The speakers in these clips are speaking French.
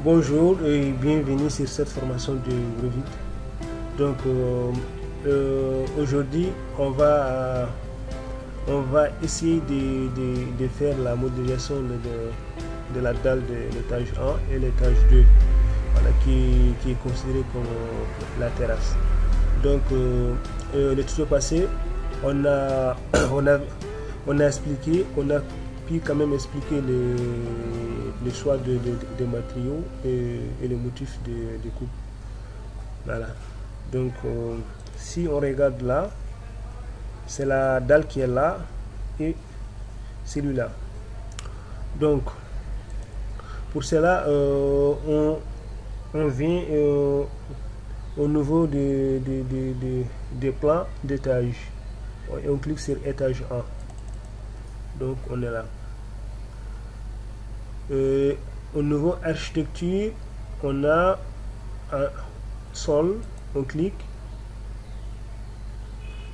Bonjour et bienvenue sur cette formation de Revit. Donc aujourd'hui on va essayer de faire la modélisation de la dalle de l'étage 1 et l'étage 2, voilà, qui est considéré comme la terrasse. Donc le tuto passé on a expliqué, on a pu quand même expliquer le choix des matériaux et le motif de coupe. Voilà. Donc si on regarde là, c'est la dalle qui est là et celui-là. Donc pour cela on vient au niveau des plans d'étage et on clique sur étage 1. Donc on est là. Au niveau architecture, on a un sol, on clique.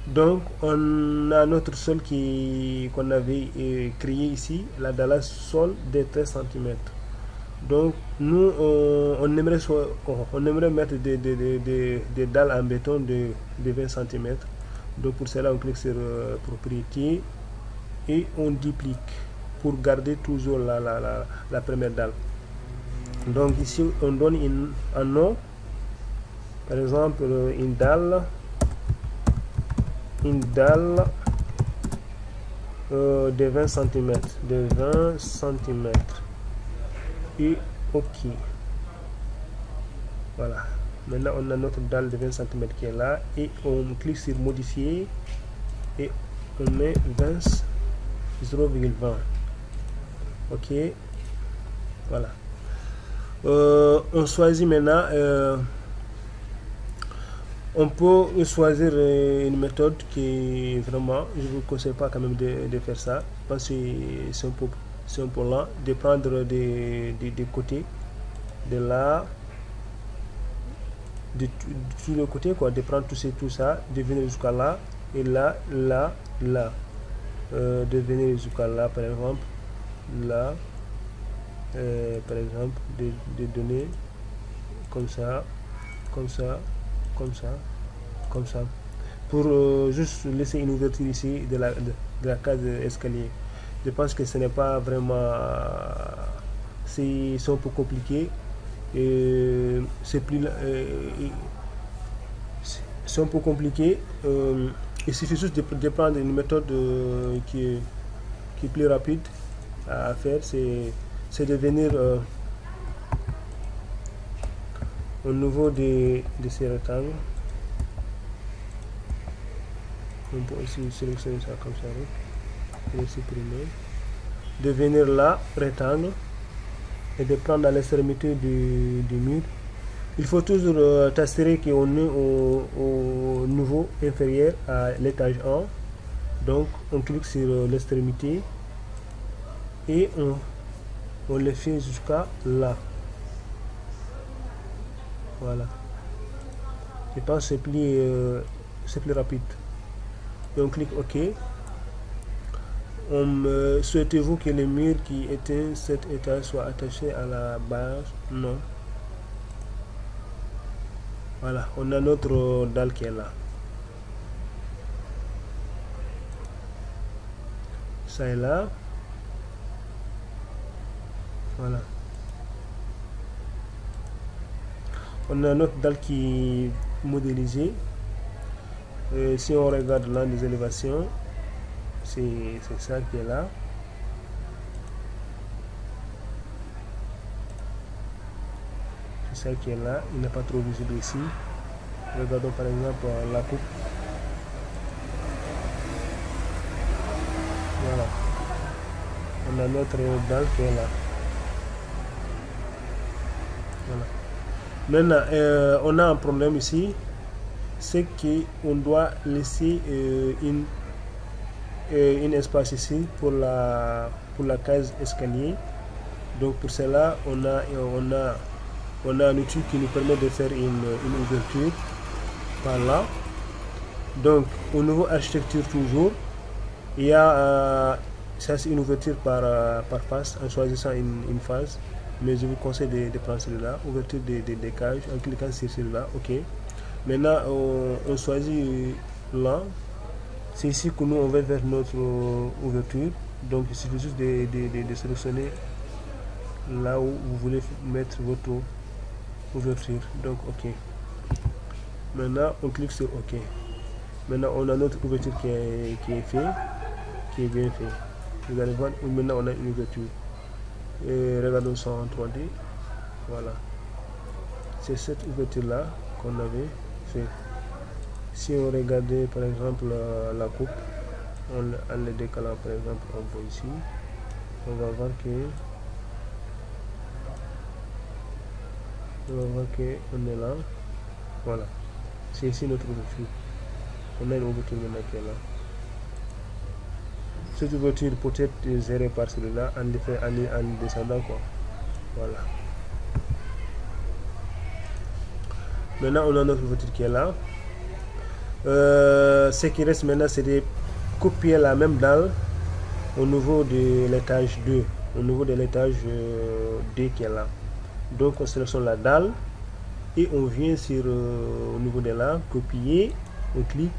Donc on a notre sol qu'on avait créé ici, la dalle sol de 13 cm. Donc nous on aimerait mettre des dalles en béton de 20 cm. Donc pour cela on clique sur propriété et on duplique pour garder toujours la première dalle. Donc ici on donne un nom, par exemple une dalle de 20 cm, et ok. Voilà, maintenant on a notre dalle de 20 cm qui est là et on clique sur modifier et on met 0,20. Ok, voilà. On choisit maintenant, on peut choisir une méthode qui vraiment, je ne vous conseille pas quand même de faire ça parce que c'est un peu lent, de prendre des côtés, de là, de tous les côtés, quoi, de prendre tout ça, de venir jusqu'à là et là, de venir jusqu'à là, par exemple, là, par exemple, de donner comme ça, pour juste laisser une ouverture ici de la case escalier. Je pense que ce n'est pas vraiment, c'est un peu compliqué et c'est un peu compliqué. Il suffit juste de prendre une méthode qui est plus rapide à faire, c'est de venir au niveau de ces rectangles. On peut aussi sélectionner ça comme ça, et le supprimer, de venir là, rectangle, et de prendre à l'extrémité du mur. Il faut toujours t'assurer qu'on est au niveau inférieur à l'étage 1. Donc on clique sur l'extrémité et on le fait jusqu'à là. Voilà. Je pense que c'est plus rapide. Et on clique OK. Souhaitez-vous que le mur qui éteint cet étage soit attaché à la base? Non. Voilà, on a notre dalle qui est là. Ça est là. Voilà. On a notre dalle qui est modélisée. Si on regarde là les élévations, c'est ça qui est là. C'est ça qui est là. Il n'est pas trop visible ici. Regardons par exemple la coupe. Voilà. On a notre dalle qui est là. Voilà. Maintenant, on a un problème ici, c'est qu'on doit laisser une espace ici pour la case escalier. Donc pour cela, on a un outil qui nous permet de faire une ouverture par là. Donc au niveau architecture toujours, il y a ça c'est une ouverture par face en choisissant une phase. mais je vous conseille de prendre celui-là. Ouverture des cages en cliquant sur celui-là. OK. Maintenant, on choisit là. C'est ici que nous on va faire notre ouverture. Donc il suffit juste de sélectionner là où vous voulez mettre votre ouverture. Donc OK. Maintenant on clique sur OK. Maintenant on a notre ouverture qui est fait, qui est bien fait. Vous allez voir, maintenant on a une ouverture. Et regardons ça en 3D. Voilà. C'est cette ouverture là qu'on avait fait. Si on regardait par exemple la coupe, en le décalant par exemple, on voit ici, on va voir que on est là. Voilà, c'est ici notre ouverture. On a une ouverture maintenant qui est là. Cette ouverture peut être gérée par celui-là en descendant quoi. Voilà. Maintenant on a notre ouverture qui est là. Ce qui reste maintenant, c'est de copier la même dalle au niveau de l'étage 2, au niveau de l'étage 2 qui est là. Donc on sélectionne la dalle et on vient sur au niveau de là, copier, on clique.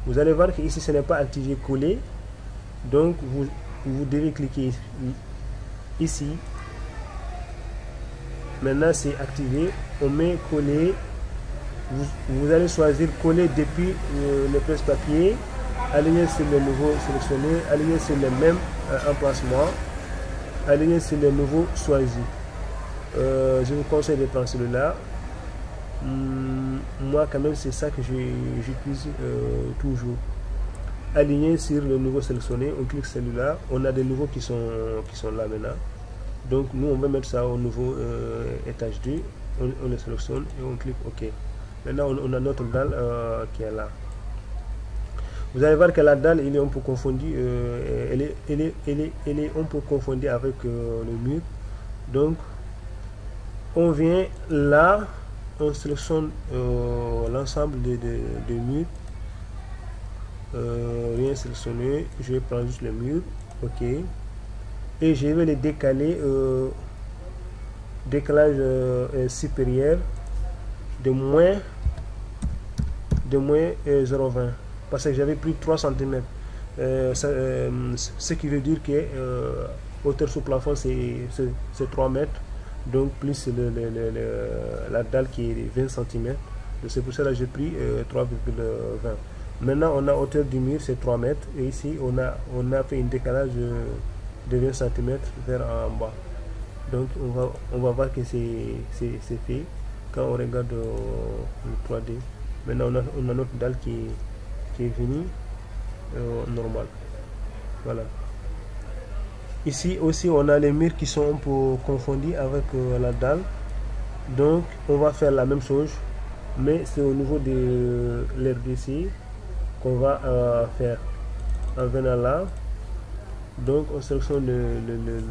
Vous allez voir que ici ce n'est pas activé coller, donc vous devez cliquer ici. Maintenant c'est activé, on met coller. Vous allez choisir coller depuis le presse-papier, aligner sur le nouveau sélectionné, aligner sur le même emplacement, aligner sur le nouveau choisi. Je vous conseille de prendre celui-là. Moi quand même c'est ça que j'utilise toujours. Aligner sur le nouveau sélectionné, on clique celui-là, on a des nouveaux qui sont là maintenant. Donc nous on va mettre ça au nouveau étage 2, on le sélectionne et on clique OK. Maintenant on a notre dalle qui est là. Vous allez voir que la dalle elle est un peu confondue, elle est un peu confondue avec le mur. Donc on vient là, on sélectionne l'ensemble des murs. Rien sélectionné, je vais prendre juste le mur. OK. Et je vais les décaler, décalage supérieur de moins 0,20 parce que j'avais pris 3 cm, ce qui veut dire que hauteur sous plafond c'est 3 mètres, donc plus la dalle qui est 20 cm, c'est pour ça que j'ai pris 3,20. Maintenant on a hauteur du mur c'est 3 mètres et ici on a fait un décalage de 20 cm vers en bas. Donc on va voir que c'est fait quand on regarde le 3D. Maintenant on a notre dalle qui est venue normal. Voilà. Ici aussi on a les murs qui sont un peu confondus avec la dalle. Donc on va faire la même chose, mais c'est au niveau de l'RDC qu'on va faire. En venant là, donc on sélectionne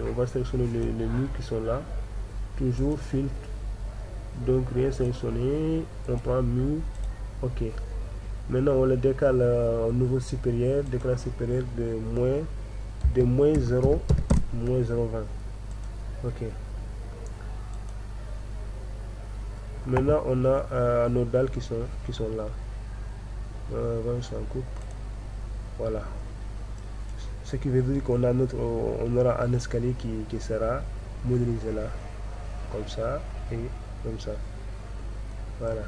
on va sélectionner les murs qui sont là, toujours filtre, donc rien sélectionné, on prend mur. OK. Maintenant on le décale au niveau supérieur, décalage supérieur de moins 0, moins 0,20. OK. Maintenant on a nos dalles qui sont là. On s'en coupe. Voilà. Ce qui veut dire qu'on a on aura un escalier qui sera modélisé là, comme ça et comme ça. Voilà.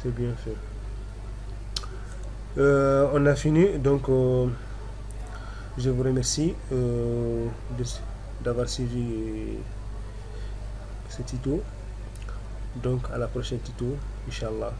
C'est bien fait. On a fini, donc je vous remercie d'avoir suivi ce tuto. Donc à la prochaine tuto, Inch'Allah.